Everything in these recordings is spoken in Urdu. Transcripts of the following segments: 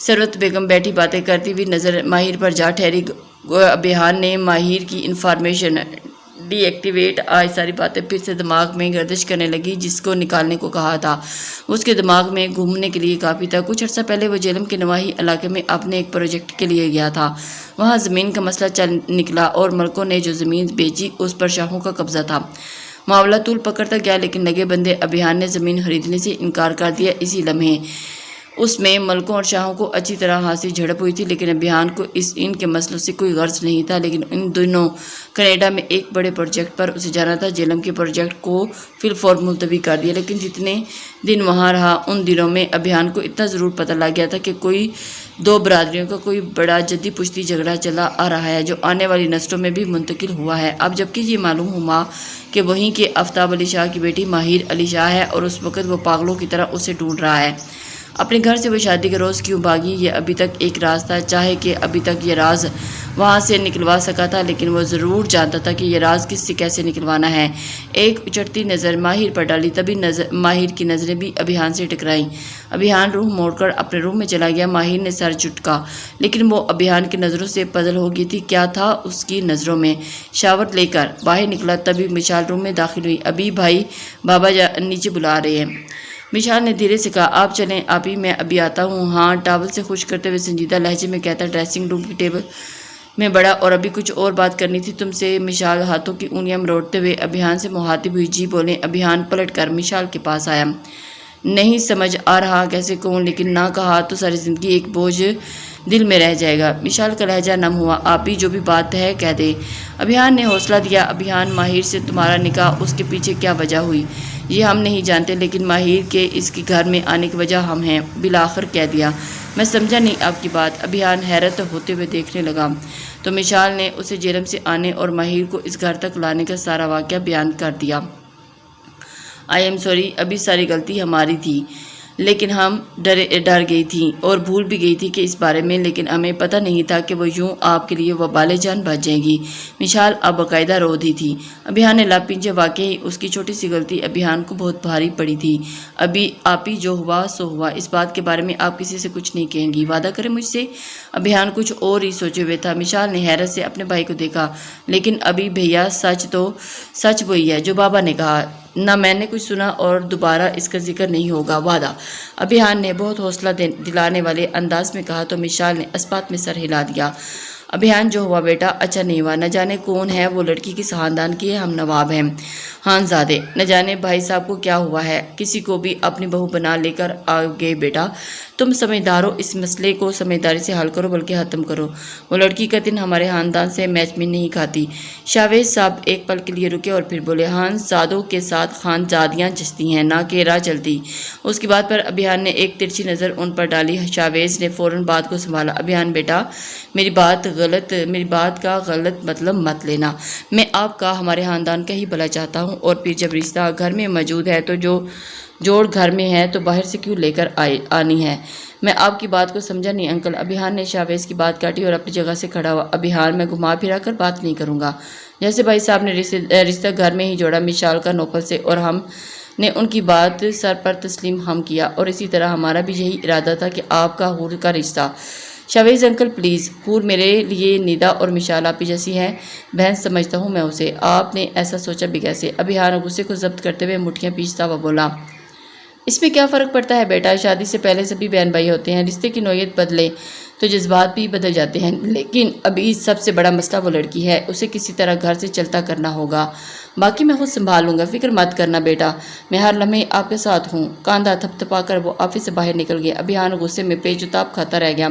ثروت بیگم بیٹھی باتیں کرتی ہوئی نظر ماہر پر جا ٹھہری۔ ابھیان نے ماہر کی انفارمیشن ڈی ایکٹیویٹ آج ساری باتیں پھر سے دماغ میں گردش کرنے لگی۔ جس کو نکالنے کو کہا تھا اس کے دماغ میں گھومنے کے لیے کافی تھا۔ کچھ عرصہ پہلے وہ جہلم کے نواحی علاقے میں اپنے ایک پروجیکٹ کے لیے گیا تھا۔ وہاں زمین کا مسئلہ چل نکلا اور ملکوں نے جو زمین بیچی اس پر شاہوں کا قبضہ تھا۔ معاملہ طول پکڑتا گیا لیکن لگے بندے ابھیان نے زمین خریدنے سے انکار کر دیا۔ اسی لمحے اس میں ملکوں اور شاہوں کو اچھی طرح ہانسی جھڑپ ہوئی تھی، لیکن ابھیان کو ان کے مسئلوں سے کوئی غرض نہیں تھا۔ لیکن ان دنوں کینیڈا میں ایک بڑے پروجیکٹ پر اسے جانا تھا۔ جہلم کے پروجیکٹ کو فی الفور ملتوی کر دیا، لیکن جتنے دن وہاں رہا ان دنوں میں ابھیان کو اتنا ضرور پتہ لگ گیا تھا کہ کوئی دو برادریوں کا کوئی بڑا جدی پشتی جھگڑا چلا آ رہا ہے جو آنے والی نسلوں میں بھی منتقل ہوا ہے۔ اب جبکہ یہ معلوم ہوا کہ وہیں کے آفتاب علی شاہ کی بیٹی ماہر علی شاہ ہے اور اس وقت وہ پاگلوں کی طرح اسے ڈھونڈ رہا ہے۔ اپنے گھر سے وہ شادی کے روز کیوں بھاگی یہ ابھی تک ایک راز تھا، چاہے کہ ابھی تک یہ راز وہاں سے نکلوا سکا تھا، لیکن وہ ضرور جانتا تھا کہ یہ راز کس سے کیسے نکلوانا ہے۔ ایک اچڑتی نظر ماہر پر ڈالی، تبھی ماہر کی نظریں بھی ابھیان سے ٹکرائیں۔ ابھیان روح موڑ کر اپنے روم میں چلا گیا۔ ماہر نے سر جھٹکا، لیکن وہ ابھیان کی نظروں سے پزل ہو گئی تھی۔ کیا تھا اس کی نظروں میں؟ شاور لے کر باہر نکلا تبھی مشال روم میں داخل ہوئی۔ ابھی بھائی بابا نیچے بلا رہے ہیں۔ مشال نے دھیرے سے کہا، آپ چلیں آپی، میں ابھی آتا ہوں۔ ہاں، ٹاول سے خشک کرتے ہوئے سنجیدہ لہجے میں کہتا، ڈریسنگ روم کی ٹیبل میں بڑا اور ابھی کچھ اور بات کرنی تھی تم سے۔ مشال ہاتھوں کی انگلیاں مروڑتے ہوئے ابھیان سے مخاطب ہوئی، جی بولیں۔ ابھیان پلٹ کر مشال کے پاس آیا۔ نہیں سمجھ آ رہا کیسے کہوں، لیکن نہ کہا تو ساری زندگی ایک بوجھ دل میں رہ جائے گا۔ مشال کا لہجہ نم ہوا، آپی جو بھی بات ہے کہہ دے۔ ابھیان نے حوصلہ دیا، ابھیان ماہر سے تمہارا نکاح، اس کے پیچھے کیا وجہ ہوئی یہ ہم نہیں جانتے، لیکن ماہر کے اس کے گھر میں آنے کی وجہ ہم ہیں۔ بالآخر کہہ دیا۔ میں سمجھا نہیں آپ کی بات۔ ابھیان حیرت ہوتے ہوئے دیکھنے لگا تو مشال نے اسے جہلم سے آنے اور ماہر کو اس گھر تک لانے کا سارا واقعہ بیان کر دیا۔ آئی ایم سوری، ابھی ساری غلطی ہماری تھی، لیکن ہم ڈر گئی تھی اور بھول بھی گئی تھی کہ اس بارے میں، لیکن ہمیں پتہ نہیں تھا کہ وہ یوں آپ کے لیے وبال جان بچ جائے گی۔ مشال اب باقاعدہ رو دی تھی۔ ابھیان نے لب پنجے، واقعی اس کی چھوٹی سی غلطی ابھیان کو بہت بھاری پڑی تھی۔ ابھی آپی جو ہوا سو ہوا، اس بات کے بارے میں آپ کسی سے کچھ نہیں کہیں گی، وعدہ کریں مجھ سے۔ ابھیان کچھ اور ہی سوچے ہوئے تھا۔ مشال نے حیرت سے اپنے بھائی کو دیکھا، لیکن ابھی بھیا سچ وہی ہے جو بابا نے کہا، نہ میں نے کچھ سنا اور دوبارہ اس کا ذکر نہیں ہوگا، وعدہ۔ ابھیان نے بہت حوصلہ دلانے والے انداز میں کہا تو مشال نے اسپات میں سر ہلا دیا۔ ابھیان جو ہوا بیٹا اچھا نہیں ہوا، نہ جانے کون ہے وہ لڑکی کس خاندان کی ہے، ہم نواب ہیں خانزادے، نہ جانے بھائی صاحب کو کیا ہوا ہے، کسی کو بھی اپنی بہو بنا لے کر آ گئے بیٹا۔ تم سمجھدار ہو، اس مسئلے کو سمجھداری سے حل کرو بلکہ ختم کرو۔ وہ لڑکی کا دن ہمارے خاندان سے میچ میں نہیں کھاتی۔ شاویز صاحب ایک پل کے لیے رکے اور پھر بولے، خانزادوں کے ساتھ خانزادیاں جچتی ہیں نہ کہ راہ چلتی۔ اس کی بات پر ابھیان نے ایک ترچھی نظر ان پر ڈالی۔ شاویز نے فوراً بات کو سنبھالا، ابھیان بیٹا میری بات کا غلط مطلب مت لینا، میں آپ کا ہمارے خاندان کا ہی بھلا چاہتا ہوں، اور پھر جب رشتہ گھر میں موجود ہے تو جو جوڑ گھر میں ہے تو باہر سے کیوں لے کر آنی ہے۔ میں آپ کی بات کو سمجھا نہیں انکل۔ ابھیان نے شاویز کی بات کاٹی اور اپنی جگہ سے کھڑا ہوا۔ ابھیان میں گھما پھرا کر بات نہیں کروں گا، جیسے بھائی صاحب نے رشتہ گھر میں ہی جوڑا مشال کا نوپل سے، اور ہم نے ان کی بات سر پر تسلیم ہم کیا، اور اسی طرح ہمارا بھی یہی ارادہ تھا کہ آپ کا حور کا رشتہ۔ شاویز انکل پلیز، حور میرے لیے ندا اور مشال آپی جیسی ہے، بہن سمجھتا ہوں میں اسے، آپ نے ایسا سوچا بھی کیسے؟ ابھیان غصے کو ضبط کرتے ہوئے مٹھیاں پیچتا ہوا بولا، اس میں کیا فرق پڑتا ہے بیٹا، شادی سے پہلے سبھی بہن بھائی ہوتے ہیں، رشتے کی نوعیت بدلے تو جذبات بھی بدل جاتے ہیں، لیکن ابھی سب سے بڑا مسئلہ وہ لڑکی ہے، اسے کسی طرح گھر سے چلتا کرنا ہوگا، باقی میں خود سنبھال لوں گا، فکر مت کرنا بیٹا، میں ہر لمحے آپ کے ساتھ ہوں۔ کاندھا تھپ تھپا کر وہ آفس سے باہر نکل گیا۔ ابھیان غصے میں پیچ و تاب کھاتا رہ گیا،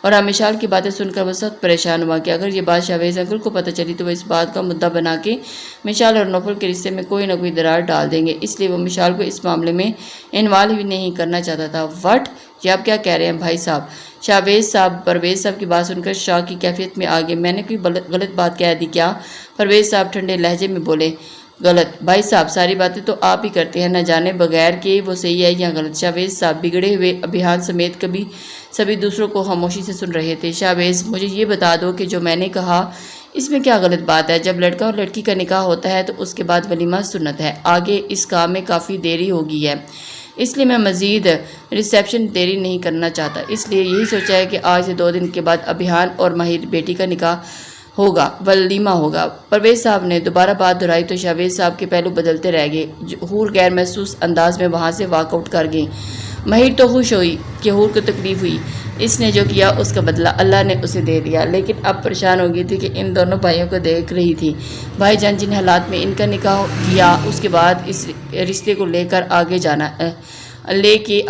اور مشال کی باتیں سن کر وہ سخت پریشان ہوا کہ اگر یہ بات شاویز انکل کو پتہ چلی تو وہ اس بات کا مدعا بنا کے مشال اور نوپل کے رشتے میں کوئی نہ کوئی درار ڈال دیں گے، اس لیے وہ مشال کو اس معاملے میں انوالو بھی نہیں کرنا چاہتا تھا۔ وٹ، یہ آپ کیا کہہ رہے ہیں بھائی صاحب؟ شاویز صاحب پرویز صاحب کی بات سن کر شاک کی کیفیت میں آگے، میں نے کوئی غلط بات کہہ دی کیا؟ پرویز صاحب ٹھنڈے لہجے میں بولے، غلط بھائی صاحب، ساری باتیں تو آپ ہی کرتے ہیں، نہ جانے بغیر کہ وہ صحیح ہے یا غلط۔ شاویز صاحب بگڑے ہوئے ابھیان سمیت سبھی دوسروں کو خاموشی سے سن رہے تھے۔ شاویز، مجھے یہ بتا دو کہ جو میں نے کہا اس میں کیا غلط بات ہے؟ جب لڑکا اور لڑکی کا نکاح ہوتا ہے تو اس کے بعد ولیمہ سنت ہے، آگے اس کام میں کافی دیری ہو گئی ہے، اس لیے میں مزید ریسیپشن دیری نہیں کرنا چاہتا، اس لیے یہی سوچا ہے کہ آج سے 2 دن کے بعد ابھیان اور ماہر بیٹی کا نکاح ہوگا، ولیمہ ہوگا۔ پرویز صاحب نے دوبارہ بات دہرائی تو شاویز صاحب کے پہلو بدلتے رہ گئے۔ حور غیر محسوس انداز میں وہاں سے واک آؤٹ کر گئیں۔ ماہر تو خوش ہوئی کہ حور کو تکلیف ہوئی، اس نے جو کیا اس کا بدلہ اللہ نے اسے دے دیا، لیکن اب پریشان ہو گئی تھی کہ ان دونوں بھائیوں کو دیکھ رہی تھی۔ بھائی جان جن حالات میں ان کا نکاح کیا، اس کے بعد اس رشتے کو لے کے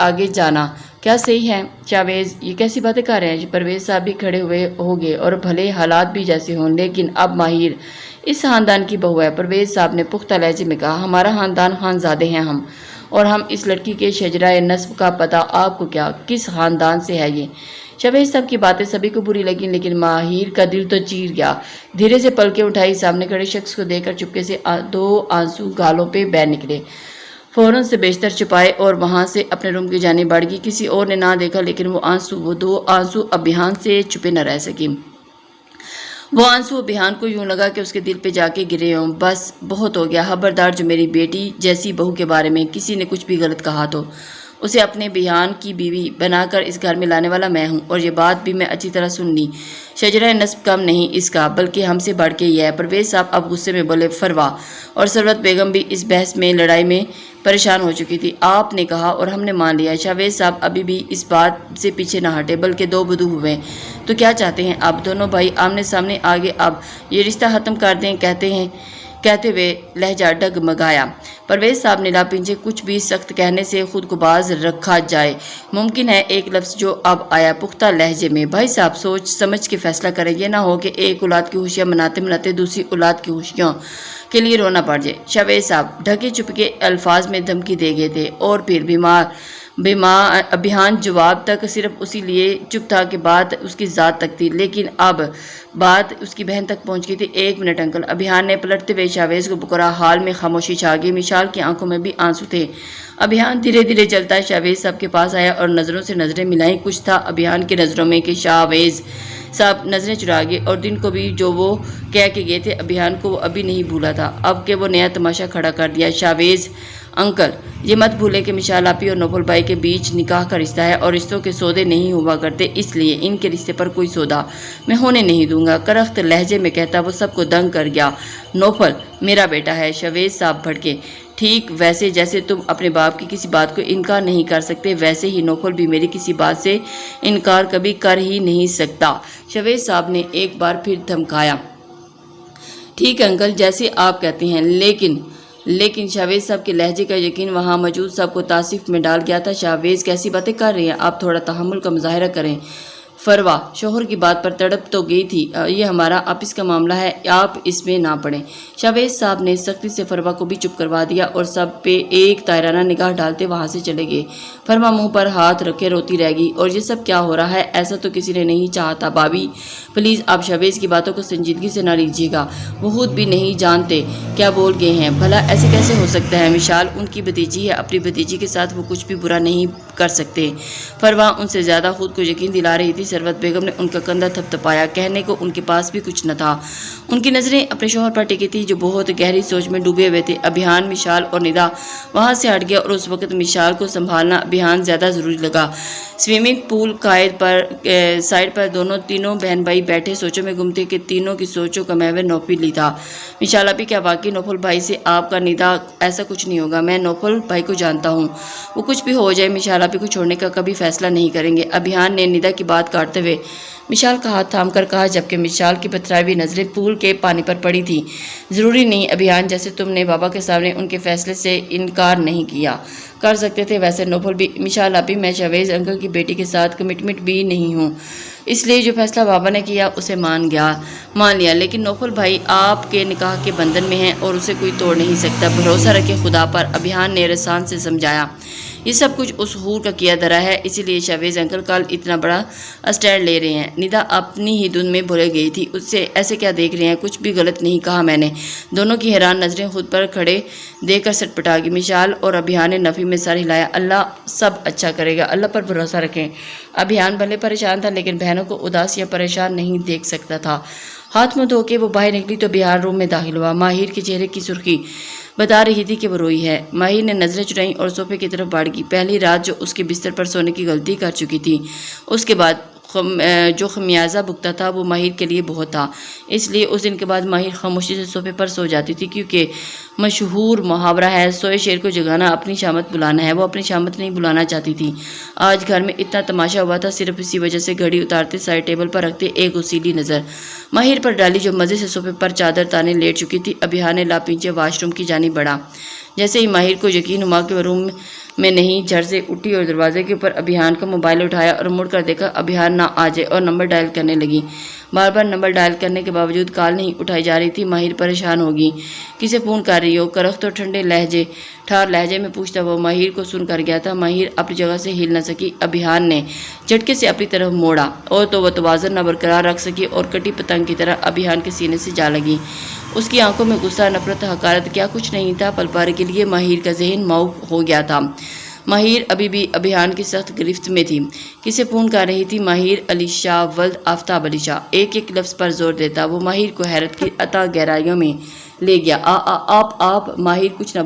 آگے جانا کیا صحیح ہے؟ شاویز یہ کیسی باتیں کر رہے ہیں؟ پرویز صاحب بھی کھڑے ہوئے ہو گئے، اور بھلے حالات بھی جیسے ہوں لیکن اب ماہر اس خاندان کی بہو ہے۔ پرویز صاحب نے پختہ لہجے میں کہا، ہمارا خاندان خانزادے ہیں ہم، اور ہم اس لڑکی کے شجرہ نسب کا پتہ آپ کو کیا، کس خاندان سے ہے یہ؟ شاویز صاحب کی باتیں سبھی کو بری لگیں، لیکن ماہر کا دل تو چیر گیا۔ دھیرے سے پلکیں اٹھائی، سامنے کھڑے شخص کو دیکھ کر چپکے سے 2 آنسو گالوں پہ بہہ نکلے۔ فوراً سے بیشتر چھپائے اور وہاں سے اپنے روم کی جانب بڑھ گئی۔ کسی اور نے نہ دیکھا، لیکن وہ 2 آنسو ابھیان سے چھپے نہ رہ سکیں۔ وہ آنسو ابھیان کو یوں لگا کہ اس کے دل پہ جا کے گرے ہوں۔ بس بہت ہو گیا، خبردار جو میری بیٹی جیسی بہو کے بارے میں کسی نے کچھ بھی غلط کہا تو اسے اپنے بھیان کی بیوی بنا کر اس گھر میں لانے والا میں ہوں، اور یہ بات بھی میں اچھی طرح سن لی۔ شجرہ نسب کم نہیں اس کا، بلکہ ہم سے بڑھ کے یہ ہے۔ پرویز صاحب اب غصے میں بولے، فروا اور ثروت بیگم بھی اس بحث میں لڑائی میں پریشان ہو چکی تھی۔ آپ نے کہا اور ہم نے مان لیا۔ شاویز صاحب ابھی بھی اس بات سے پیچھے نہ ہٹے، بلکہ 2 بدو ہوئے۔ تو کیا چاہتے ہیں آپ؟ دونوں بھائی آمنے سامنے آگے اب یہ رشتہ ختم کر دیں کہتے ہوئے لہجہ ڈگمگایا۔ پرویز صاحب نے لاپنچے کچھ بھی سخت کہنے سے خود کو باز رکھا جائے، ممکن ہے ایک لفظ جو اب آیا پختہ لہجے میں، بھائی صاحب سوچ سمجھ کے فیصلہ کریں، یہ نہ ہو کہ ایک اولاد کی خوشیاں مناتے دوسری اولاد کی خوشیوں کے لیے رونا پڑ جائے۔ شاویز صاحب ڈھکے چپکے الفاظ میں دھمکی دے گئے تھے، اور پھر ابھیان جواب تک صرف اسی لیے چپ تھا کہ بات اس کی ذات تک تھی، لیکن اب بات اس کی بہن تک پہنچ گئی تھی۔ 1 منٹ انکل، ابھیان نے پلٹتے ہوئے شاویز کو پکڑا۔ حال میں خاموشی چھا گئی، مشال کی آنکھوں میں بھی آنسو تھے۔ ابھیان دھیرے دھیرے چلتا شاویز صاحب کے پاس آیا اور نظروں سے نظریں ملائیں۔ کچھ تھا ابھیان کی نظروں میں کہ شاویز صاحب نظریں چرا گئے، اور دن کو بھی جو وہ کہہ کے گئے تھے ابھیان کو وہ ابھی نہیں بھولا تھا، اب کہ وہ نیا تماشا کھڑا کر دیا۔ شاویز انکل یہ مت بھولے کہ مشال آپی اور نوبل بھائی کے بیچ نکاح کا رشتہ ہے، اور رشتوں کے سودے نہیں ہوا کرتے، اس لیے ان کے رشتے پر کوئی سودا میں ہونے نہیں دوں گا۔ کرخت لہجے میں کہتا وہ سب کو دنگ کر گیا۔ نوفل میرا بیٹا ہے۔ شاویز صاحب بھڑکے، ٹھیک ویسے جیسے تم اپنے باپ کی کسی بات کو انکار نہیں کر سکتے، ویسے ہی نوفل بھی میری کسی بات سے انکار کبھی کر ہی نہیں سکتا۔ شاویز صاحب نے ایک بار پھر دھمکایا، ٹھیک انکل جیسے آپ کہتے ہیں، لیکن شاویز صاحب کے لہجے کا یقین وہاں موجود سب کو تعصب میں ڈال گیا تھا۔ شاویز کیسی باتیں کر رہی ہیں آپ، تھوڑا تحمل کا مظاہرہ کریں۔ فروا شوہر کی بات پر تڑپ تو گئی تھی، یہ ہمارا آپس کا معاملہ ہے، آپ اس میں نہ پڑیں۔ شاویز صاحب نے سختی سے فروا کو بھی چپ کروا دیا اور سب پہ ایک طائرانہ نگاہ ڈالتے وہاں سے چلے گئے۔ فروا منہ پر ہاتھ رکھے روتی رہ گئی، اور یہ سب کیا ہو رہا ہے؟ ایسا تو کسی نے نہیں چاہا تھا۔ بھابھی پلیز آپ شاویز کی باتوں کو سنجیدگی سے نہ لیجیے گا، وہ خود بھی نہیں جانتے کیا بول گئے ہیں، بھلا ایسے کیسے ہو سکتا ہے؟ مشال ان کی بھتیجی ہے، اپنی بھتیجی کے ساتھ وہ کچھ بھی برا نہیں کر سکتے۔ فروا ان سے زیادہ خود کو یقین دلا رہی تھی۔ ثروت بیگم نے ان کا کندھا تھپ تھپایا، کہنے کو ان کے پاس بھی کچھ نہ تھا۔ ان کی نظریں اپنے شوہر پر ٹکی تھی جو بہت گہری سوچ میں ڈوبے ہوئے تھے۔ ابھیان، مشال اور ندا وہاں سے ہٹ گیا، اور اس وقت مشال کو سنبھالنا ابھیان زیادہ ضروری لگا۔ سوئمنگ پول سائڈ پر تینوں بہن بھائی بیٹھے سوچوں میں گم تھے کہ تینوں کی سوچوں کا محور نوفل ہی تھا۔ مشال ابھی کیا واقعی نوفل بھائی سے آپ کا ندا ایسا کچھ نہیں ہوگا؟ میں نوفل بھائی کو جانتا ہوں، وہ کچھ بھی ہو جائے مشال ابھی کو چھوڑنے کا کبھی فیصلہ نہیں کریں گے۔ ابھیان نے ندا کی بات کاٹتے ہوئے مشال کا ہاتھ تھام کر کہا، جبکہ مشال کی پتھرائی ہوئی نظریں پول کے پانی پر پڑی تھی۔ ضروری نہیں ابھیان، جیسے تم نے بابا کے سامنے ان کے فیصلے سے انکار نہیں کیا کر سکتے تھے، ویسے نوفل بھی۔ مشال ابھی میں شاویز انکل کی بیٹی کے ساتھ کمٹمنٹ بھی نہیں ہوں، اس لیے جو فیصلہ بابا نے کیا اسے مان لیا، لیکن نوفل بھائی آپ کے نکاح کے بندھن میں ہیں اور اسے کوئی توڑ نہیں سکتا۔ بھروسہ رکھے خدا پر، ابھیان نے رسان سے سمجھایا۔ یہ سب کچھ اس حور کا کیا دھرا ہے، اسی لیے شاویز انکل کل اتنا بڑا اسٹینڈ لے رہے ہیں۔ ندا اپنی ہی دھن میں بھول گئی تھی، اس سے ایسے کیا دیکھ رہے ہیں، کچھ بھی غلط نہیں کہا میں نے؟ دونوں کی حیران نظریں خود پر کھڑے دیکھ کر سٹپٹا گئی۔ مشال اور ابھیان نے نفی میں سر ہلایا۔ اللہ سب اچھا کرے گا، اللہ پر بھروسہ رکھیں۔ ابھیان بھلے پریشان تھا، لیکن بہنوں کو اداس یا پریشان نہیں دیکھ سکتا تھا۔ ہاتھ منہ دھو کے وہ باہر نکلی تو ابھیان روم میں داخل ہوا۔ ماہر کے چہرے کی سرخی بتا رہی تھی کہ وہ روئی ہے۔ ماہر نے نظریں چرائیں اور صوفے کی طرف بڑھ گئی۔ پہلی رات جو اس کے بستر پر سونے کی غلطی کر چکی تھی، اس کے بعد جو خمیازہ بھگتا تھا وہ ماہر کے لیے بہت تھا۔ اس لیے اس دن کے بعد ماہر خاموشی سے صوفے پر سو جاتی تھی، کیونکہ مشہور محاورہ ہے سوئے شیر کو جگانا اپنی شامت بلانا ہے۔ وہ اپنی شامت نہیں بلانا چاہتی تھی۔ آج گھر میں اتنا تماشا ہوا تھا صرف اسی وجہ سے گھڑی اتارتے سائڈ ٹیبل پر رکھتے ایک غسیلی نظر ماہر پر ڈالی، جو مزے سے صوفے پر چادر تانے لیٹ چکی تھی۔ ابھیان نے لاپینچے واش روم کی جانب بڑھا۔ جیسے ہی ماہر کو یقین ہوا کہ وہ روم میں نہیں، جھٹ سے اٹھی اور دروازے کے اوپر ابھیان کا موبائل اٹھایا اور مڑ کر دیکھا ابھیان نہ آ جائے اور نمبر ڈائل کرنے لگی۔ بار بار نمبر ڈائل کرنے کے باوجود کال نہیں اٹھائی جا رہی تھی۔ ماہر پریشان ہوگی۔ کسے فون کر رہی ہو؟ کرخت اور ٹھار لہجے میں پوچھتا وہ ماہر کو سن کر گیا تھا۔ ماہر اپنی جگہ سے ہل نہ سکی۔ ابھیان نے جھٹکے سے اپنی طرف موڑا اور تو وہ توازن نہ برقرار رکھ سکی اور کٹی پتنگ کی طرح ابھیان کے سینے سے جا لگی۔ اس کی آنکھوں میں غصہ، نفرت، حقارت، کیا کچھ نہیں تھا۔ پل بھر کے لیے ماہر کا ذہن معاف ہو گیا تھا۔ ماہر ابھی بھی ابھیان کی سخت گرفت میں تھی۔ کسے فون کر رہی تھی؟ ماہر علی شاہ ولد آفتاب علی شاہ۔ ایک ایک لفظ پر زور دیتا وہ ماہر کو حیرت کی عطا گہرائیوں میں لے گیا۔ آپ ماہر کچھ نہ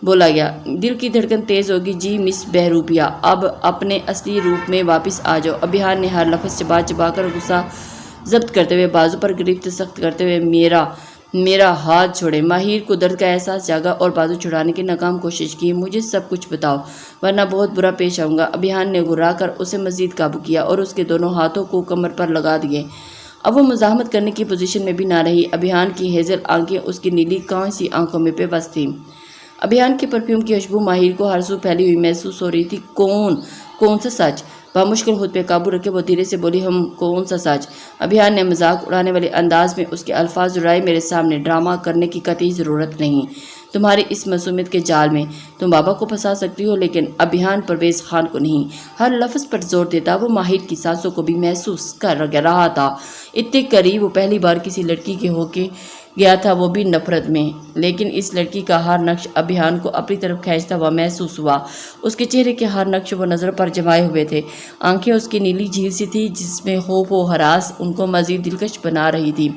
بولا گیا۔ دل کی دھڑکن تیز ہوگی۔ جی مس بہروپیہ، اب اپنے اصلی روپ میں واپس آ جاؤ۔ ابھیان نے ہر لفظ چبا کر غصہ ضبط کرتے ہوئے بازو پر گرفت سخت کرتے ہوئے میرا ہاتھ چھوڑے۔ ماہر کو درد کا احساس جاگا اور بازو چھڑانے کی ناکام کوشش کی۔ مجھے سب کچھ بتاؤ ورنہ بہت برا پیش آؤں گا۔ ابھیان نے گھرا کر اسے مزید قابو کیا اور اس کے دونوں ہاتھوں کو کمر پر لگا دیے۔ اب وہ مزاحمت کرنے کی پوزیشن میں بھی نہ رہی۔ ابھیان کی ہیزل آنکھیں اس کی نیلی کانچ سی آنکھوں میں پہ بس تھیں۔ ابھیان کے پرفیوم کی خوشبو ماہر کو ہر سو پھیلی ہوئی محسوس ہو رہی تھی۔ کون سا سچ؟ بامشکل خود پہ قابو رکھے وہ دھیرے سے بولی، کون سا سچ؟ ابھیان نے مذاق اڑانے والے انداز میں اس کے الفاظ دہرائے، میرے سامنے ڈرامہ کرنے کی قطعی ضرورت نہیں تمہاری اس معصومیت کے جال میں۔ تم بابا کو پھنسا سکتی ہو لیکن ابھیان پرویز خان کو نہیں۔ ہر لفظ پر زور دیتا وہ ماہر کی سانسوں کو بھی محسوس کر رہا تھا۔ اتنے قریب وہ پہلی بار کسی لڑکی کے ہو کے گیا تھا، وہ بھی نفرت میں۔ لیکن اس لڑکی کا ہر نقش ابھیان کو اپنی طرف کھینچتا ہوا محسوس ہوا۔ اس کے چہرے کے ہر نقش وہ نظروں پر جمائے ہوئے تھے۔ آنکھیں اس کی نیلی جھیل سی تھی جس میں خوف و ہراس ان کو مزید دلکش بنا رہی تھی،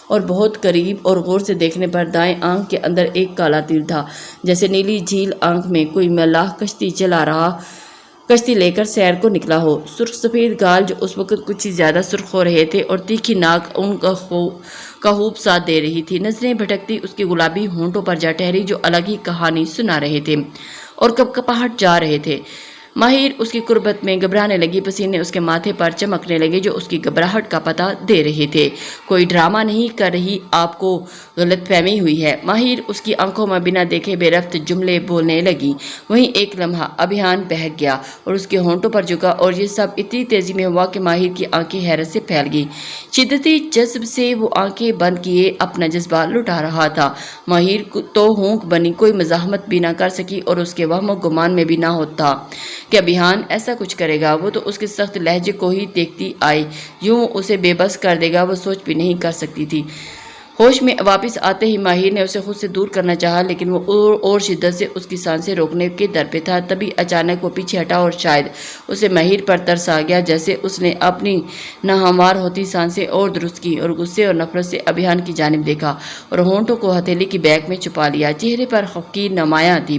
اور بہت قریب اور غور سے دیکھنے پر دائیں آنکھ کے اندر ایک کالا تیر تھا، جیسے نیلی جھیل آنکھ میں کوئی ملاح کشتی لے کر سیر کو نکلا ہو۔ سرخ سفید گال جو اس وقت کچھ زیادہ سرخ ہو رہے تھے اور تیکھی ناک ان کا خوب ساتھ دے رہی تھی۔ نظریں بھٹکتی اس کی گلابی ہونٹوں پر جا ٹھہری جو الگ ہی کہانی سنا رہے تھے اور کپکپاہٹ جا رہے تھے۔ ماہر اس کی قربت میں گھبرانے لگی۔ پسینے اس کے ماتھے پر چمکنے لگے جو اس کی گھبراہٹ کا پتہ دے رہے تھے۔ کوئی ڈرامہ نہیں کر رہی، آپ کو غلط فہمی ہوئی ہے۔ ماہر اس کی آنکھوں میں بنا دیکھے بے رفت جملے بولنے لگی۔ وہیں ایک لمحہ ابھیان بہک گیا اور اس کے ہونٹوں پر جھکا، اور یہ سب اتنی تیزی میں ہوا کہ ماہر کی آنکھیں حیرت سے پھیل گئی۔ شدتی جذب سے وہ آنکھیں بند کیے اپنا جذبہ لٹا رہا تھا۔ ماہر تو ہونک بنی، کوئی مزاحمت بھی نہ کر سکی اور اس کے وہم و گمان میں بھی نہ ہوتا کہ ابھیان ایسا کچھ کرے گا۔ وہ تو اس کے سخت لہجے کو ہی دیکھتی آئی، یوں اسے بے بس کر دے گا وہ سوچ بھی نہیں کر سکتی تھی۔ ہوش میں واپس آتے ہی ماہر نے اسے خود سے دور کرنا چاہا، لیکن وہ اور شدت سے اس کی سانسیں روکنے کے در پہ تھا۔ تبھی اچانک وہ پیچھے ہٹا اور شاید اسے ماہر پر ترس آ گیا، جیسے اس نے اپنی ناہموار ہوتی سانسیں اور درست کی اور غصے اور نفرت سے ابھیان کی جانب دیکھا اور ہونٹوں کو ہتھیلی کی بیک میں چھپا لیا۔ چہرے پر خفگی نمایاں تھی۔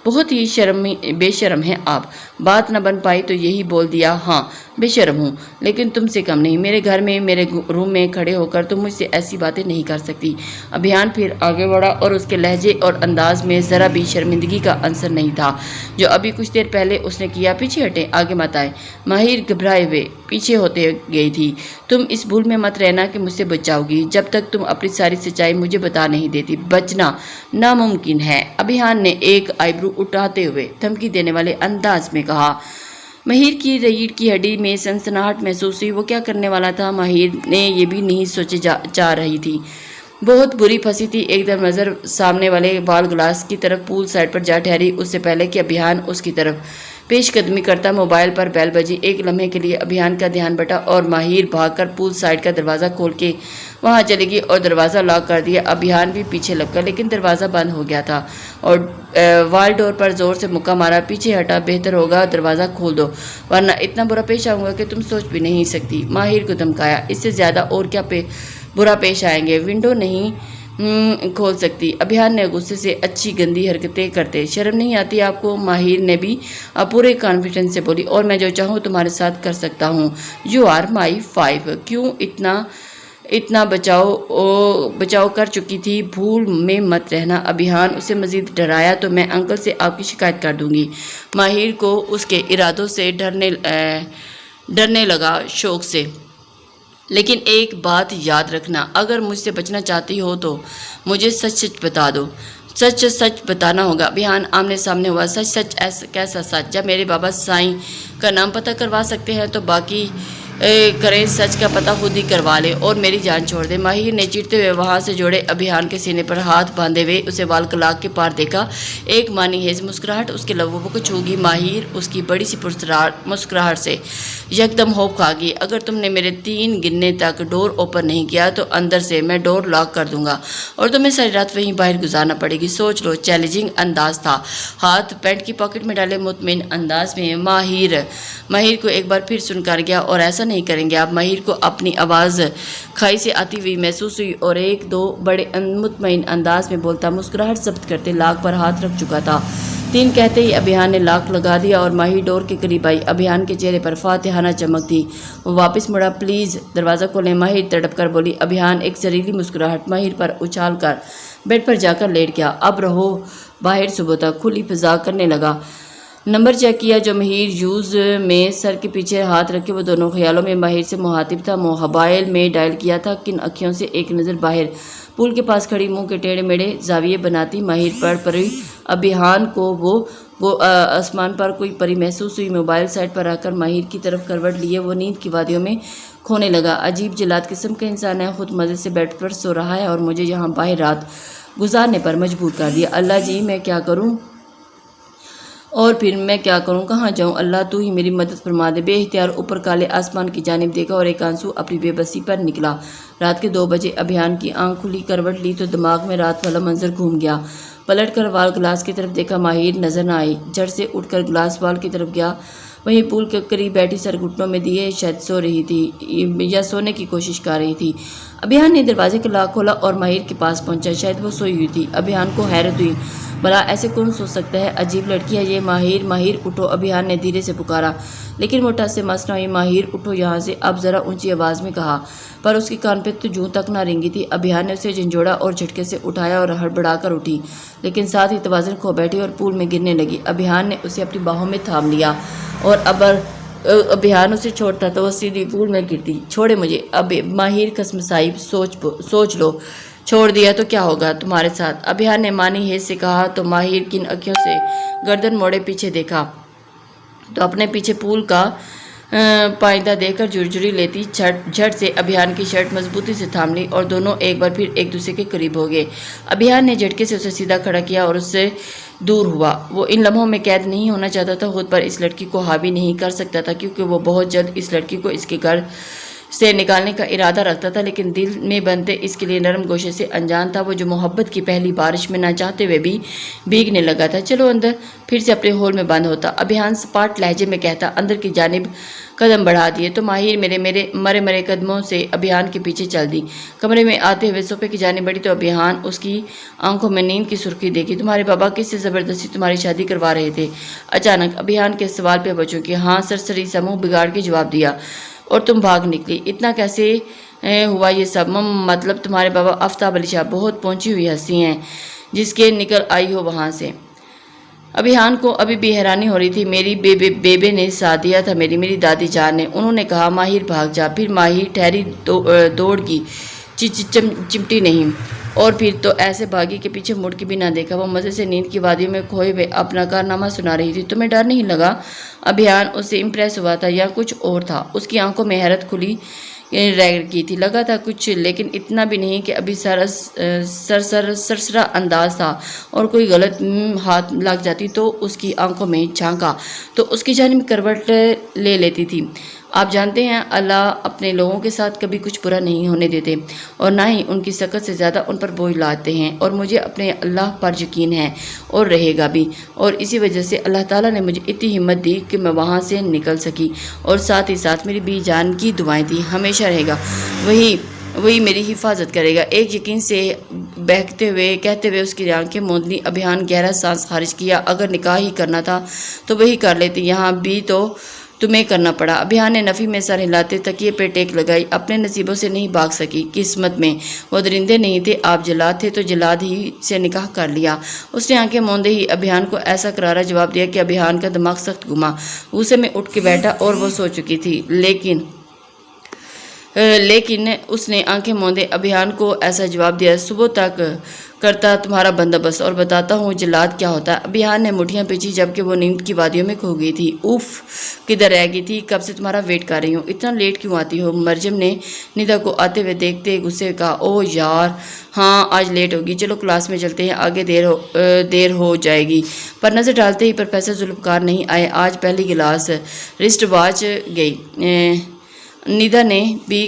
بہت ہی بے شرم ہیں آپ۔ بات نہ بن پائی تو یہی بول دیا، ہاں بے شرم ہوں، لیکن تم سے کم نہیں۔ میرے گھر میں، میرے روم میں کھڑے ہو کر تم مجھ سے ایسی باتیں نہیں کر سکتی۔ ابھیان پھر آگے بڑھا اور اس کے لہجے اور انداز میں ذرا بھی شرمندگی کا عنصر نہیں تھا جو ابھی کچھ دیر پہلے اس نے کیا۔ پیچھے ہٹیں، آگے مت آئے۔ ماہر گھبرائے ہوئے پیچھے ہوتے گئی تھی۔ تم اس بھول میں مت رہنا کہ مجھ سے بچ جاؤ گی۔ جب تک تم اپنی ساری سچائی مجھے بتا نہیں دیتی، بچنا ناممکن ہے۔ ابھیان نے ایک آئی برو اٹھاتے ہوئے دھمکی دینے والے انداز میں کہا۔ ماہر کی ریڑھ کی ہڈی میں سنسناہٹ محسوس ہوئی۔ وہ کیا کرنے والا تھا ماہر نے یہ بھی نہیں سوچے چاہ رہی تھی۔ بہت بری پھنسی تھی۔ ایک دم نظر سامنے والے وال گلاس کی طرف پول سائڈ پر جا ٹھہری، اس سے پہلے کہ ابھیان اس کی طرف پیش قدمی کرتا۔ موبائل پر بیل بجی۔ ایک لمحے کے لیے ابھیان کا دھیان بٹا اور ماہر بھاگ کر پول سائڈ کا دروازہ کھول کے وہاں چلی گئی اور دروازہ لاک کر دیا۔ ابھیان بھی پیچھے لپکا، لیکن دروازہ بند ہو گیا تھا اور وال ڈور پر زور سے مکہ مارا۔ پیچھے ہٹا، بہتر ہوگا دروازہ کھول دو ورنہ اتنا برا پیش آؤں گا کہ تم سوچ بھی نہیں سکتی۔ ماہر کو دھمکایا، اس سے زیادہ اور کیا برا پیش آئیں گے؟ ونڈو نہیں کھول سکتی۔ ابھیان نے غصے سے اچھی گندی حرکتیں کرتے، شرم نہیں آتی آپ کو؟ ماہر نے بھی پورے کانفیڈنس سے بولی، اور میں جو چاہوں تمہارے ساتھ کر سکتا ہوں، یو آر مائی 5۔ کیوں اتنا بچاؤ کر چکی تھی، بھول میں مت رہنا۔ ابھیان اسے مزید ڈرایا تو میں انکل سے آپ کی شکایت کر دوں گی۔ ماہر کو اس کے ارادوں سے ڈرنے لگا شوق سے۔ لیکن ایک بات یاد رکھنا، اگر مجھ سے بچنا چاہتی ہو تو مجھے سچ سچ بتا دو۔ سچ بتانا ہوگا۔ ابھیان آمنے سامنے ہوا۔ سچ کیسا سچ؟ جب میرے بابا سائیں کا نام پتہ کروا سکتے ہیں تو باقی کریں، سچ کا پتہ خود ہی کروا لیں اور میری جان چھوڑ دیں۔ ماہر نے چیختے ہوئے وہاں سے جوڑے ابھیان کے سینے پر ہاتھ باندھے ہوئے اسے وال کلاک کے پار دیکھا۔ ایک مانی ہیز مسکراہٹ اس کے لبوں کو چھو گئی۔ ماہر اس کی بڑی سی مسکراہٹ سے یکدم ہوپ کھا گئی۔ اگر تم نے میرے 3 گننے تک ڈور اوپن نہیں کیا تو اندر سے میں ڈور لاک کر دوں گا اور تمہیں ساری رات وہیں باہر گزارنا پڑے گی۔ سوچ لو۔ چیلنجنگ انداز تھا، ہاتھ پینٹ کی پاکٹ میں ڈالے مطمئن انداز میں ماہر کو ایک بار پھر سنکار گیا، اور ایسا نہیں کریں گے آپ؟ ماہر کو اپنی آواز کھائی سے آتی ہوئی محسوس ہوئی اور 1-2 بڑے مطمئن انداز میں بولتا، مسکراہٹ ضبط کرتے لاک پر ہاتھ رکھ چکا تھا۔ 3 کہتے ہی ابھیان نے لاک لگا دیا اور ماہر ڈور کے قریب آئی۔ ابھیان کے چہرے پر فاتحانہ چمک تھی۔ وہ واپس مڑا۔ پلیز دروازہ کھولیں، ماہر تڑپ کر بولی۔ ابھیان ایک زہریلی مسکراہٹ ماہر پر اچھال کر بیڈ پر جا کر لیٹ گیا۔ اب رہو باہر صبح تک کھلی فضا کرنے لگا۔ نمبر چیک کیا جو ماہر یوز میں سر کے پیچھے ہاتھ رکھے وہ دونوں خیالوں میں ماہر سے مخاطب تھا۔ موبائل میں ڈائل کیا تھا۔ کن اکھیوں سے ایک نظر باہر پول کے پاس کھڑی منہ کے ٹیڑھے میڑے زاویے بناتی ماہر پر پڑی۔ ابھیان کو وہ آسمان پر کوئی پری محسوس ہوئی۔ موبائل سائٹ پر رکھ کر ماہر کی طرف کروٹ لیے وہ نیند کی وادیوں میں کھونے لگا۔ عجیب جلاد قسم کا انسان ہے، خود مزے سے بیڈ پر سو رہا ہے اور مجھے یہاں باہر رات گزارنے پر مجبور کر دیا۔ اللہ جی میں کیا کروں؟ اور پھر میں کیا کروں؟ کہاں جاؤں؟ اللہ تو ہی میری مدد فرما دے۔ بے اختیار اوپر کالے آسمان کی جانب دیکھا اور ایک آنسو اپنی بے بسی پر نکلا۔ رات کے 2 بجے ابھیان کی آنکھ کھلی، کروٹ لی تو دماغ میں رات والا منظر گھوم گیا۔ پلٹ کر وال گلاس کی طرف دیکھا، ماہر نظر نہ آئی۔ جھٹ سے اٹھ کر گلاس وال کی طرف گیا، وہیں پول کے قریب بیٹھی سر گھٹنوں میں دیے شاید سو رہی تھی یا سونے کی کوشش کر رہی تھی۔ ابھیان نے دروازے کا لاک کھولا اور ماہر کے پاس پہنچا۔ شاید وہ سوئی ہوئی تھی۔ ابھیان کو حیرت ہوئی، بھلا ایسے کون سو سکتا ہے؟ عجیب لڑکی ہے یہ۔ ماہر اٹھو، ابھیان نے دھیرے سے پکارا، لیکن وہ ٹس سے مس نہ ہوئی۔ ماہر اٹھو یہاں سے، اب ذرا اونچی آواز میں کہا، پر اس کی کان پہ تو جوں تک نہ رینگی تھی۔ ابھیان نے اسے جھنجھوڑا اور جھٹکے سے اٹھایا اور ہڑبڑا کر اٹھی، لیکن ساتھ ہی توازن کھو بیٹھی اور پول میں گرنے لگی۔ ابھیان نے اسے اپنی باہوں میں تھام لیا اور ابھیان اسے چھوڑتا تو وہ سیدھی پول میں گرتی۔ چھوڑے مجھے۔ اب ماہر قسم صاحب سوچ لو، چھوڑ دیا تو کیا ہوگا تمہارے ساتھ؟ ابھیان نے مانی ہیز سے کہا تو ماہر کن اکھیوں سے گردن موڑے پیچھے دیکھا تو اپنے پیچھے پول کا پائندہ دیکھ کر جھرجھری لیتی جھٹ سے ابھیان کی شرٹ مضبوطی سے تھام لی اور دونوں ایک بار پھر ایک دوسرے کے قریب ہو گئے۔ ابھیان نے جھٹکے سے اسے سیدھا کھڑا کیا اور اس سے دور ہوا۔ وہ ان لمحوں میں قید نہیں ہونا چاہتا تھا، خود پر اس لڑکی کو حاوی نہیں کر سکتا تھا، کیونکہ وہ بہت جلد اس لڑکی کو اس کے گھر سے نکالنے کا ارادہ رکھتا تھا، لیکن دل میں بنتے اس کے لیے نرم گوشے سے انجان تھا۔ وہ جو محبت کی پہلی بارش میں نہ چاہتے ہوئے بھی بھیگنے لگا تھا۔ چلو اندر، پھر سے اپنے ہول میں بند ہوتا۔ ابھیان سپاٹ لہجے میں کہتا۔ اندر کی جانب قدم بڑھا دیے تو ماہر میرے مرے قدموں سے ابھیان کے پیچھے چل دی۔ کمرے میں آتے ہوئے صوفے کی جانب بڑھی تو ابھیان اس کی آنکھوں میں نیند کی سرخی دیکھی۔ تمہارے بابا کس سے زبردستی تمہاری شادی کروا رہے تھے؟ اچانک ابھیان کے سوال پہ بچوں کے ہاں سرسری سا منہ بگاڑ کے جواب دیا، اور تم بھاگ نکلی۔ اتنا کیسے ہوا یہ سب؟ مطلب تمہارے بابا آفتاب علی شاہ بہت پہنچی ہوئی ہستی ہیں جس کے نکل آئی ہو وہاں سے۔ ابھیان کو ابھی بھی حیرانی ہو رہی تھی۔ میری بیبے نے ساتھ دیا تھا، میری دادی جان نے، انہوں نے کہا ماہر بھاگ جا۔ پھر ماہر ٹھہری دوڑ کی چمٹی نہیں، اور پھر تو ایسے بھاگی کہ پیچھے مڑ کے بھی نہ دیکھا۔ وہ مزے سے نیند کی وادیوں میں کھوئے ہوئے اپنا کارنامہ سنا رہی تھی۔ تمہیں ڈر نہیں لگا؟ ابھیان اس سے امپریس ہوا تھا یا کچھ اور تھا؟ اس کی آنکھوں میں حیرت کھلی رہ کی تھی۔ لگا تھا کچھ، لیکن اتنا بھی نہیں کہ ابھی سرسرا انداز تھا، اور کوئی غلط ہاتھ لگ جاتی تو اس کی آنکھوں میں جھانکا تو اس کی جانب کروٹ لے لیتی تھی۔ آپ جانتے ہیں اللہ اپنے لوگوں کے ساتھ کبھی کچھ برا نہیں ہونے دیتے، اور نہ ہی ان کی سکت سے زیادہ ان پر بوجھ لاتے ہیں، اور مجھے اپنے اللہ پر یقین ہے اور رہے گا بھی، اور اسی وجہ سے اللہ تعالیٰ نے مجھے اتنی ہمت دی کہ میں وہاں سے نکل سکی، اور ساتھ ہی ساتھ میری بھی جان کی دعائیں تھی۔ ہمیشہ رہے گا۔ وہی وہی میری حفاظت کرے گا۔ ایک یقین سے بہکتے ہوئے کہتے ہوئے اس کی آنکھیں موند لیں۔ ابھیان گہرا سانس خارج کیا۔ اگر نکاح ہی کرنا تھا تو وہی کر لیتی، یہاں بھی تو تمہیں کرنا پڑا۔ ابھیان نے نفی میں سر ہلاتے تکیے پہ ٹیک لگائی۔ اپنے نصیبوں سے نہیں بھاگ سکی، قسمت میں وہ درندے نہیں تھے، آپ جلاد تھے تو جلاد ہی سے نکاح کر لیا۔ اس نے آنکھیں موندے ہی ابھیان کو ایسا کرارا جواب دیا کہ ابھیان کا دماغ سخت گھما۔ غصے میں اٹھ کے بیٹھا اور وہ سو چکی تھی، لیکن اس نے آنکھیں موندے ابھیان کو ایسا جواب دیا، صبح تک کرتا تمہارا بندوبست اور بتاتا ہوں جلاد کیا ہوتا ہے۔ ابھیان نے مٹھیاں پیچھی جبکہ وہ نیند کی وادیوں میں کھو گئی تھی۔ اوف، کدھر رہ گئی تھی؟ کب سے تمہارا ویٹ کر رہی ہوں، اتنا لیٹ کیوں آتی ہو؟ مرجم نے ندا کو آتے ہوئے دیکھتے غصے کہا، اوہ یار ہاں آج لیٹ ہوگی، چلو کلاس میں چلتے ہیں، آگے دیر ہو جائے گی۔ پر نظر ڈالتے ہی پروفیسر ذوالفقار نہیں آئے، آج پہلی کلاس رسٹ واچ گئی۔ ندا نے بھی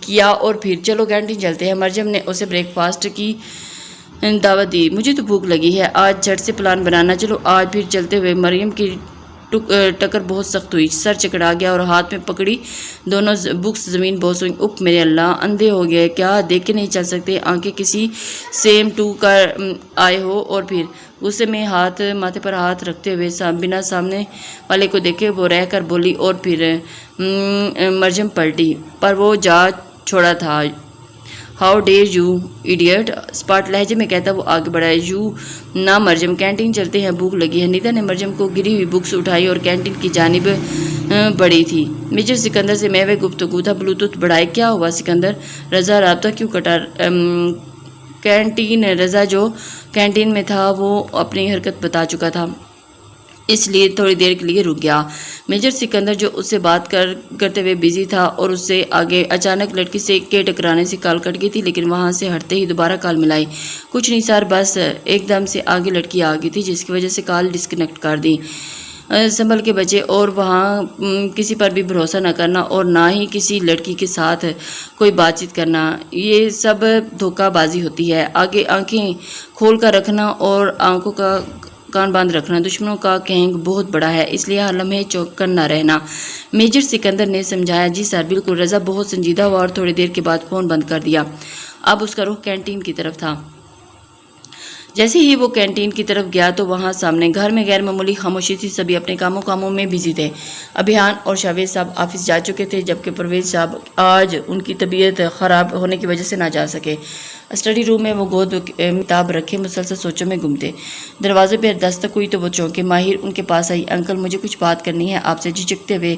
کیا اور پھر چلو کینٹین چلتے ہیں۔ مرجم نے اسے بریک فاسٹ کی دعوت دی، مجھے تو بھوک لگی ہے، آج جھٹ سے پلان بنانا، چلو آج پھر چلتے ہوئے۔ مریم کی ٹکر بہت سخت ہوئی، سر چکڑا گیا اور ہاتھ میں پکڑی دونوں بکس زمین بوس ہوئی۔ اپ میرے اللہ، اندھے ہو گئے کیا؟ دیکھ کے نہیں چل سکتے؟ آنکھیں کسی سیم ٹو کر آئے ہو؟ اور پھر غصے میں ماتھے پر ہاتھ رکھتے ہوئے بنا سامنے والے کو دیکھے وہ رہ کر بولی، اور پھر مرجم پلٹی، پر وہ جا چھوڑا تھا۔ ہاؤ ڈیر یو ایڈیٹ، اسپاٹ لہجے میں کہتا وہ آگے بڑھا، یو نہ مرجم، کینٹین چلتے ہیں، بھوک لگی ہے۔ ندا نے مرجم کو گری ہوئی بکس اٹھائی اور کینٹین کی جانب بڑھی تھی۔ میجر سکندر سے محو گفتگو تھا، بلوٹوتھ بڑھائے، کیا ہوا سکندر؟ رضا رابطہ کیوں کٹا؟ کینٹین، رضا جو کینٹین میں تھا وہ اپنی حرکت بتا چکا تھا، اس لیے تھوڑی دیر کے لیے رک گیا۔ میجر سکندر جو اس سے بات کرتے ہوئے بزی تھا اور اس سے آگے اچانک لڑکی سے کے ٹکرانے سے کال کٹ گئی تھی، لیکن وہاں سے ہٹتے ہی دوبارہ کال ملائی۔ کچھ نہیں سر، بس ایک دم سے آگے لڑکی آ گئی تھی جس کی وجہ سے کال ڈسکنیکٹ کر دی۔ سنبھل کے بچے، اور وہاں کسی پر بھی بھروسہ نہ کرنا اور نہ ہی کسی لڑکی کے ساتھ کوئی بات چیت کرنا، یہ سب دھوکہ بازی ہوتی ہے۔ آگے آنکھیں کھول کر رکھنا اور آنکھوں کا کان باندھ رکھنا، دشمنوں کا گینگ بہت بڑا ہے، اس لیے ہر لمحے چوکن نہ رہنا۔ میجر سکندر نے سمجھایا، جی سر بالکل۔ رضا بہت سنجیدہ ہوا اور تھوڑی دیر کے بعد فون بند کر دیا۔ اب اس کا رخ کینٹین کی طرف تھا۔ جیسے ہی وہ کینٹین کی طرف گیا تو وہاں سامنے گھر میں غیر معمولی خاموشی تھی، سبھی اپنے کاموں میں بزی تھے۔ ابھیان اور شاویز صاحب آفس جا چکے تھے، جبکہ پرویز صاحب آج ان کی طبیعت خراب ہونے کی وجہ سے نہ جا سکے۔ اسٹڈی روم میں وہ گود کتاب رکھے مسلسل سوچوں میں گم تھے۔ دروازے پہ دستک ہوئی تو وہ چونکے۔ ماہر ان کے پاس آئی، انکل مجھے کچھ بات کرنی ہے آپ سے، جھجکتے ہوئے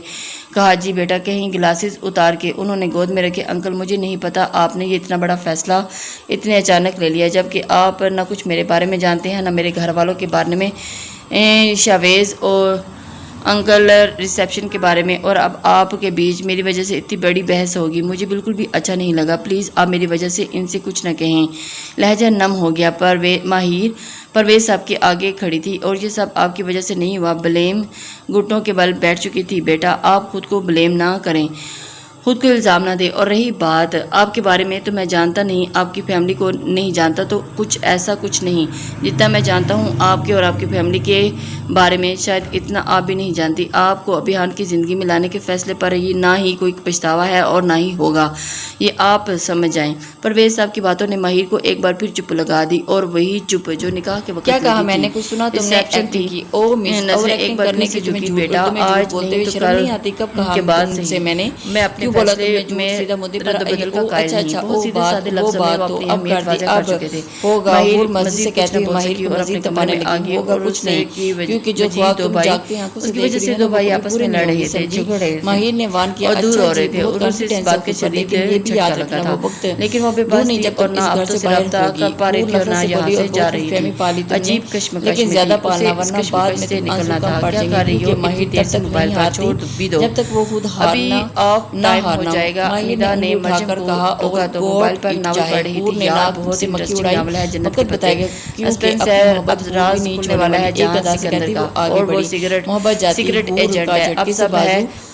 کہا۔ جی بیٹا، کہیں گلاسز اتار کے انہوں نے گود میں رکھے۔ انکل مجھے نہیں پتا آپ نے یہ اتنا بڑا فیصلہ اتنے اچانک لے لیا، جبکہ آپ نہ کچھ میرے بارے میں جانتے ہیں نہ میرے گھر والوں کے بارے میں، شاویز اور انکل ریسیپشن کے بارے میں، اور اب آپ کے بیچ میری وجہ سے اتنی بڑی بحث ہوگی، مجھے بالکل بھی اچھا نہیں لگا، پلیز آپ میری وجہ سے ان سے کچھ نہ کہیں۔ لہجہ نم ہو گیا۔ پرویز صاحب کے آگے کھڑی تھی، اور یہ سب آپ کی وجہ سے نہیں ہوا، بلیم گھٹنوں کے بل بیٹھ چکی تھی۔ بیٹا آپ خود کو بلیم نہ کریں، خود کو الزام نہ دے، اور رہی بات آپ کے بارے میں تو میں جانتا نہیں، آپ کی فیملی کو نہیں جانتا تو ایسا کچھ نہیں، جتنا میں جانتا ہوں آپ کے اور آپ کی فیملی کے بارے میں شاید اتنا آپ بھی نہیں جانتی۔ آپ کو ابھیان کی زندگی میں لانے کے فیصلے پر نہ ہی کوئی پچھتاوا ہے اور نہ ہی ہوگا، یہ آپ سمجھ جائیں۔ پرویز صاحب کی باتوں نے ماہر کو ایک بار پھر چپ لگا دی، اور وہی چپ جو نکاح کے وقت کیا کہا میں نے؟ کچھ سنا تم نے؟ ایکٹنگ کی؟ او مس، نظریں ایک بار پھر سے جھکی۔ بیٹا آج نہیں تو کل کب کہا کے بعد سے میں نے؟ میں اپنے فیصلے میں رد و بدل کا قائل نہیں، بہت سیدھے سادے لفظوں میں وہ اپنی اہمیت واضح کر چکے تھے۔ ماہر مزید کچھ نہ بول سکی اور اپنے کمرے میں آگئی، اور اس سے کیونکہ جو خواب تم جاگتے ہیں اس کی وجہ سے دو بھائی آپس میں لڑ رہے تھے، جھگڑ رہے تھے ماہر نے وان کیا، اور دور ہو رہے تھے، اور اور اسے اس بات کے شدید جھٹکا لگا تھا، لیکن وہ بے بس تھی اور نہ آپسوں سے رابطہ کر پا رہی تھی اور نہ یہاں سے جا رہی تھی۔ عجیب کشمکش میں تھی، اسے اس کشمکش سے نکلنا تھا۔ کیا کر رہی ہو؟ اتنی دیر سے موبائل پر چھوڑ بھی دو، جب تک وہ خود ابھی آپ ٹائم ہو جائے گا۔ ندا نے مرجم کو ٹوکا تو موبائل پر ناول پڑھ رہی تھی۔ یار بہت انٹرسٹنگ ناول ہے، جنت کے پتے، سسپینسر اب راز کھلنے والا ہے جہاں سکندر کا، اور وہ سیکرٹ ایجنٹ ہے۔ اب سب ہے